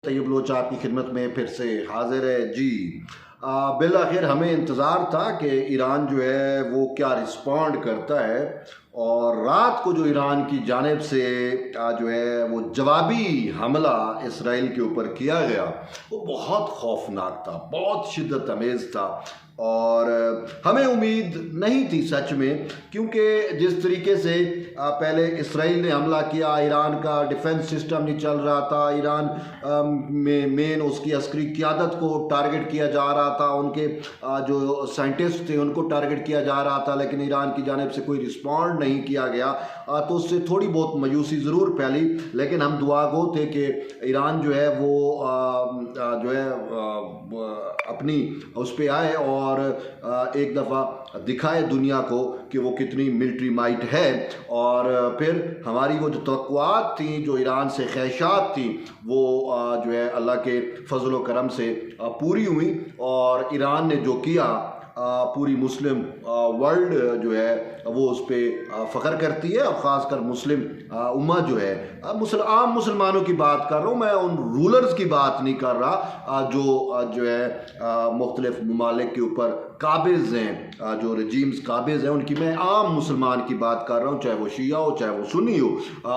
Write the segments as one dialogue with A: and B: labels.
A: तैयब लोच आपकी खिदमत में फिर से हाजिर है जी। बिल आखिर हमें इंतज़ार था कि ईरान जो है वो क्या रिस्पॉन्ड करता है, और रात को जो ईरान की जानिब से जो है वो जवाबी हमला इसराइल के ऊपर किया गया वो बहुत खौफनाक था, बहुत शिद्दत अमेज़ था। और हमें उम्मीद नहीं थी सच में, क्योंकि जिस तरीके से पहले इसराइल ने हमला किया, ईरान का डिफेंस सिस्टम नहीं चल रहा था, ईरान में मेन उसकी अस्करी क़यादत को टारगेट किया जा रहा था, उनके जो साइंटिस्ट थे उनको टारगेट किया जा रहा था, लेकिन ईरान की जानिब से कोई रिस्पॉन्ड नहीं किया गया। तो उससे थोड़ी बहुत मायूसी ज़रूर फैली, लेकिन हम दुआ गो थे कि ईरान जो है वो जो है अपनी उस पर आए और एक दफ़ा दिखाए दुनिया को कि वो कितनी मिलिट्री माइट है। और फिर हमारी वो जो तवक्कुआत थी, जो ईरान से ख्वाहिशात थी, वो जो है अल्लाह के फजल व करम से पूरी हुई। और ईरान ने जो किया, पूरी मुस्लिम वर्ल्ड जो है वो उस पर फ़ख्र करती है, और ख़ासकर मुस्लिम उम्मा जो है, आम मुसलमानों की बात कर रहा हूँ मैं, उन रूलर्स की बात नहीं कर रहा जो है मुख्तलिफ ममालिक के ऊपर काबिज़ हैं, जो रजीम्स काबिज़ हैं, उनकी मैं आम मुसलमान की बात कर रहा हूँ, चाहे वो शिया हो चाहे वो सुन्नी हो।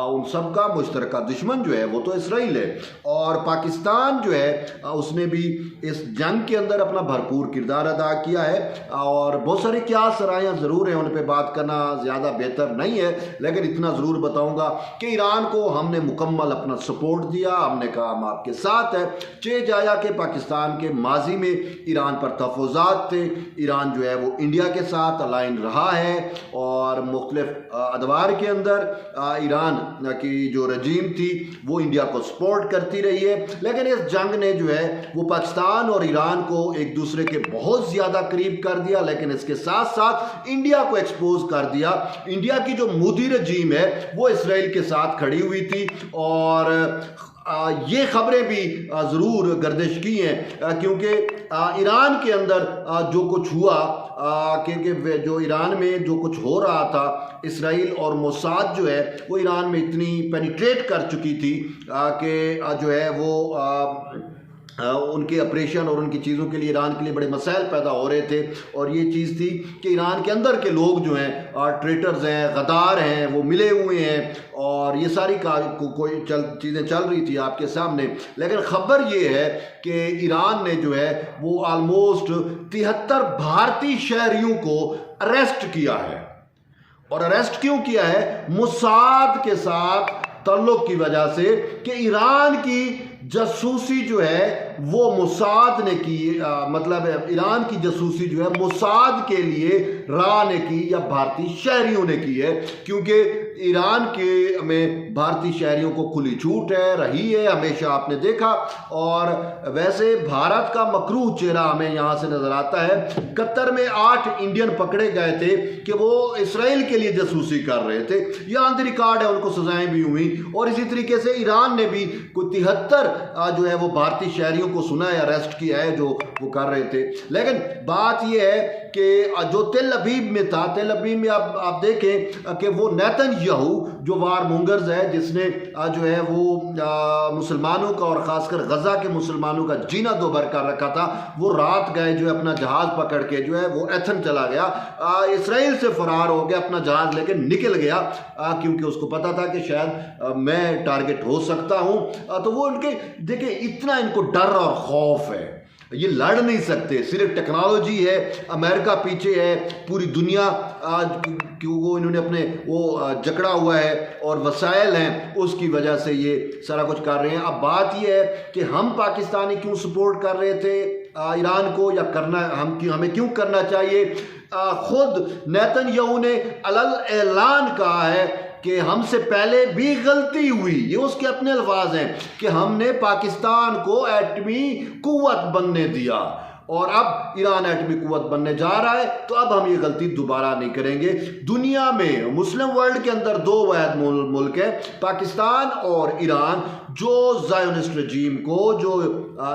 A: उन सब का मुश्तरका दुश्मन जो है वो तो इसराइल है। और पाकिस्तान जो है उसने भी इस जंग के अंदर अपना भरपूर किरदार अदा किया है, और बहुत सारी क्या सराहियाँ ज़रूर हैं, उन पर बात करना ज़्यादा बेहतर नहीं है, लेकिन इतना ज़रूर बताऊँगा कि ईरान को हमने मुकम्मल अपना सपोर्ट दिया। हमने कहा हम आपके साथ है। चे जाया कि पाकिस्तान के माजी में ईरान पर तहफ़्फ़ुज़ात थे, ईरान जो है वो इंडिया के साथ अलाइन रहा है, और मुख्तलिफ अदवार के अंदर ईरान की जो रजीम थी वो इंडिया को सपोर्ट करती रही है। लेकिन इस जंग ने जो है वो पाकिस्तान और ईरान को एक दूसरे के बहुत ज़्यादा करीब कर दिया, लेकिन इसके साथ साथ इंडिया को एक्सपोज कर दिया। इंडिया की जो मोदी रजीम है वो इसराइल के साथ खड़ी हुई थी, और ये खबरें भी ज़रूर गर्दिश की हैं, क्योंकि ईरान के अंदर जो कुछ हुआ, क्योंकि जो ईरान में जो कुछ हो रहा था, इसराइल और मोसाद जो है वो ईरान में इतनी पेनिट्रेट कर चुकी थी कि जो है वो उनके ऑपरेशन और उनकी चीज़ों के लिए ईरान के लिए बड़े मसाइल पैदा हो रहे थे। और ये चीज़ थी कि ईरान के अंदर के लोग जो हैं ट्रेटर्स हैं, गद्दार हैं, वो मिले हुए हैं, और ये सारी कोई चीज़ें चल रही थी आपके सामने। लेकिन ख़बर ये है कि ईरान ने जो है वो आलमोस्ट 73 भारतीय शहरियों को अरेस्ट किया है। और अरेस्ट क्यों किया है? मोसाद के साथ ताल्लुक़ की वजह से, कि ईरान की जासूसी जो है वो मोसाद ने की, मतलब ईरान की जासूसी जो है मोसाद के लिए रा ने की या भारतीय शहरियों ने की है, क्योंकि ईरान के में भारतीय शहरियों को खुली छूट है, रही है हमेशा, आपने देखा। और वैसे भारत का मकरूह चेहरा हमें यहाँ से नज़र आता है। कतर में 8 इंडियन पकड़े गए थे कि वो इसराइल के लिए जासूसी कर रहे थे, यह ऑन द रिकॉर्ड है, उनको सजाएं भी हुई। और इसी तरीके से ईरान ने भी कोई 73 जो है वो भारतीय शहरियों को सुना है, अरेस्ट किया है, जो वो कर रहे थे। लेकिन बात यह है कि जो तेल अवीव में था, तेल अवीव में आप देखें कि वो नेतन्याहू जो वार मोंगर्स है, जिसने जो है वो मुसलमानों का और ख़ासकर गज़ा के मुसलमानों का जीना दोबर कर रखा था, वो रात गए जो है अपना जहाज़ पकड़ के जो है वो एथन चला गया, इसराइल से फ़रार हो गया, अपना जहाज़ लेके निकल गया, क्योंकि उसको पता था कि शायद मैं टारगेट हो सकता हूँ। तो वो उनके देखिए इतना इनको डर और खौफ है, ये लड़ नहीं सकते। सिर्फ टेक्नोलॉजी है, अमेरिका पीछे है, पूरी दुनिया क्यों वो इन्होंने अपने वो जकड़ा हुआ है, और वसाइल हैं, उसकी वजह से ये सारा कुछ कर रहे हैं। अब बात ये है कि हम पाकिस्तानी क्यों सपोर्ट कर रहे थे ईरान को, या करना हमें क्यों करना चाहिए। खुद नेतन्याहू ने अलल ऐलान कहा है कि हमसे पहले भी गलती हुई, ये उसके अपने अल्फाज हैं, कि हमने पाकिस्तान को एटमी कुव्वत बनने दिया, और अब ईरान एटमी कुव्वत बनने जा रहा है, तो अब हम ये गलती दोबारा नहीं करेंगे। दुनिया में मुस्लिम वर्ल्ड के अंदर 2 वाहिद मुल्क हैं, पाकिस्तान और ईरान, जो ज़ायोनिस्ट रजीम को, जो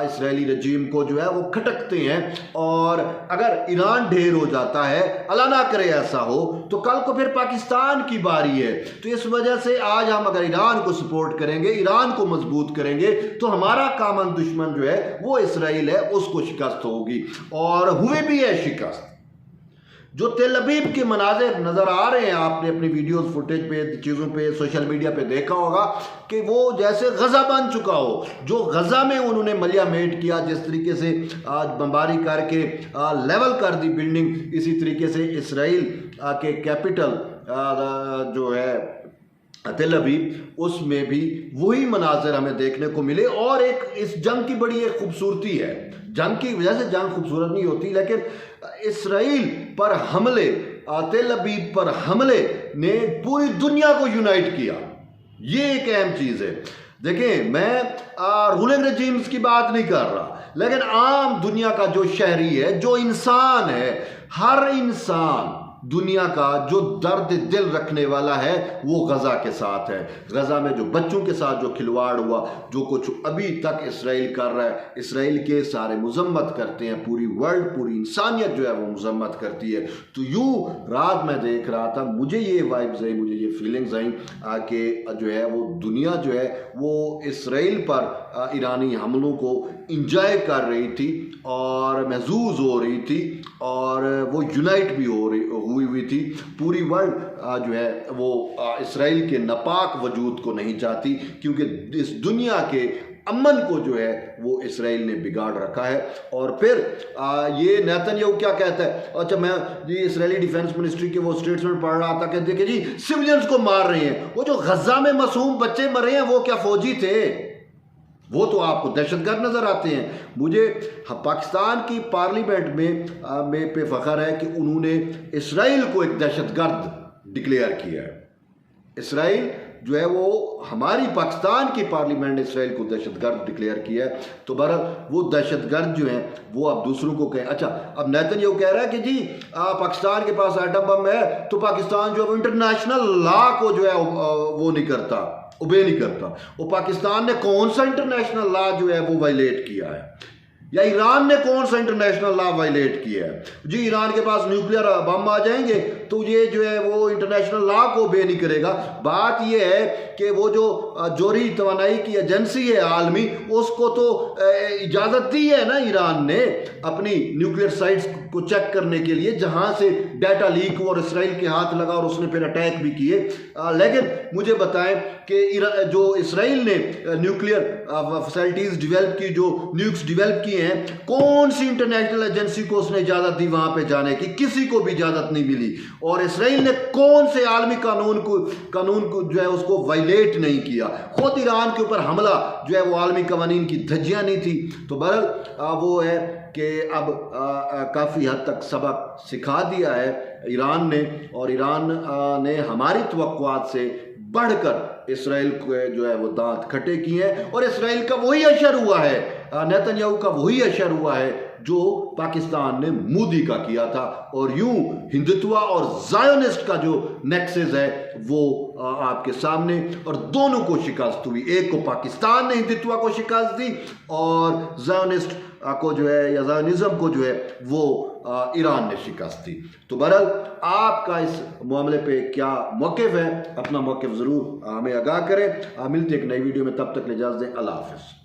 A: इसराइली रजीम को जो है वो खटकते हैं। और अगर ईरान ढेर हो जाता है, अल्लाह ना करे ऐसा हो, तो कल को फिर पाकिस्तान की बारी है। तो इस वजह से आज हम अगर ईरान को सपोर्ट करेंगे, ईरान को मजबूत करेंगे, तो हमारा कामन दुश्मन जो है वो इसराइल है, उसको शिकस्त होगी। और हुए भी है शिकस्त। जो तेल अवीव के मनाजिर नज़र आ रहे हैं, आपने अपनी वीडियोस फुटेज पे, चीज़ों पे, सोशल मीडिया पे देखा होगा कि वो जैसे गज़ा बन चुका हो। जो गज़ा में उन्होंने मलिया मेट किया, जिस तरीके से आज बमबारी करके लेवल कर दी बिल्डिंग, इसी तरीके से इसराइल के कैपिटल जो है तेल अवीव, उसमें भी वही मनाजिर हमें देखने को मिले। और एक इस जंग की बड़ी एक खूबसूरती है, जंग की वजह से जंग खूबसूरत नहीं होती, लेकिन इसराइल पर हमले, तेल अवीव पर हमले ने पूरी दुनिया को यूनाइट किया। ये एक अहम चीज़ है। देखें, मैं रूलिंग रजीम्स की बात नहीं कर रहा, लेकिन आम दुनिया का जो शहरी है, जो इंसान है, हर इंसान दुनिया का जो दर्द दिल रखने वाला है वो गज़ा के साथ है। गज़ा में जो बच्चों के साथ जो खिलवाड़ हुआ, जो कुछ अभी तक इसराइल कर रहा है, इसराइल के सारे मजम्मत करते हैं, पूरी वर्ल्ड, पूरी इंसानियत जो है वो मजम्मत करती है। तो यूँ रात में देख रहा था, मुझे ये वाइब्स आई, मुझे ये फीलिंग्स आई कि जो है वो दुनिया जो है वो इसराइल पर ईरानी हमलों को इंजॉय कर रही थी और महसूस हो रही थी, और वो यूनाइट भी हुई थी। पूरी वर्ल्ड जो है वो इसराइल के नापाक वजूद को नहीं चाहती, क्योंकि इस दुनिया के अमन को जो है वो इसराइल ने बिगाड़ रखा है। और फिर ये नेतन्याहू क्या कहता है, अच्छा मैं ये इसराइली डिफेंस मिनिस्ट्री के वो स्टेटमेंट पढ़ रहा था कि देखिए जी सिविलियंस को मार रहे हैं, वो जो गजा में मासूम बच्चे मरे हैं वो क्या फौजी थे? वो तो आपको दहशतगर्द नजर आते हैं। मुझे पाकिस्तान की पार्लियामेंट में पे फख्र है कि उन्होंने इसराइल को एक दहशतगर्द डिक्लेयर किया है। इसराइल जो है वो, हमारी पाकिस्तान की पार्लियामेंट ने इसराइल को दहशतगर्द डिक्लेयर किया है। तो बहरहाल वो दहशतगर्द जो हैं वो अब दूसरों को कहें। अच्छा, अब नेतन्याहू कह रहा है कि जी पाकिस्तान के पास एटम बम है, तो पाकिस्तान जो है वो इंटरनेशनल लॉ को जो है वो नहीं करता, ओबे नहीं करता। वो पाकिस्तान ने कौन सा इंटरनेशनल लॉ जो है वो वायलेट किया है, या ईरान ने कौन सा इंटरनेशनल लॉ वायलेट किया है? जी ईरान के पास न्यूक्लियर बम आ जाएंगे तो ये जो है वो इंटरनेशनल लॉ को ओबे नहीं करेगा। बात ये है कि वो जो जोहरी तवानाई की एजेंसी है आलमी, उसको तो इजाज़त दी है ना ईरान ने अपनी न्यूक्लियर साइट्स को चेक करने के लिए, जहाँ से डाटा लीक हुआ और इसराइल के हाथ लगा और उसने फिर अटैक भी किए। लेकिन मुझे बताएं कि जो इसराइल ने न्यूक्लियर फैसिलिटीज़ डेवलप की, जो न्यूक्स डेवलप की हैं, कौन सी इंटरनेशनल एजेंसी को उसने इजाज़त दी वहाँ पे जाने की? किसी को भी इजाज़त नहीं मिली। और इसराइल ने कौन से आलमी कानून को जो है उसको वायलेट नहीं किया? खुद ईरान के ऊपर हमला जो है वो आलमी कवानीन की धज्जियाँ नहीं थी। तो बहरहाल वो है कि अब काफ़ी हद तक सबक सिखा दिया है ईरान ने, और ईरान ने हमारी तवक्कुआत से बढ़कर इसराइल को जो है वो दांत खट्टे किए हैं। और इसराइल का वही असर हुआ है, नेतन्याहू का वही असर हुआ है जो पाकिस्तान ने मोदी का किया था। और यूं हिंदुत्व और ज़ायोनिस्ट का जो नेक्सस है वो आपके सामने, और दोनों को शिकस्त हुई। एक को पाकिस्तान ने हिंदुत्व को शिकस्त दी, और ज़ायोनिस्ट को जो है, या ज़ायोनिज़्म को जो है वो ईरान ने शिकस्त दी। तो बहरहाल आपका इस मामले पे क्या मौक़िफ़ है? अपना मौक़िफ़ ज़रूर हमें आगाह करें। मिलते एक नई वीडियो में, तब तक इजाज़त दें। अल्लाह हाफ़िज़।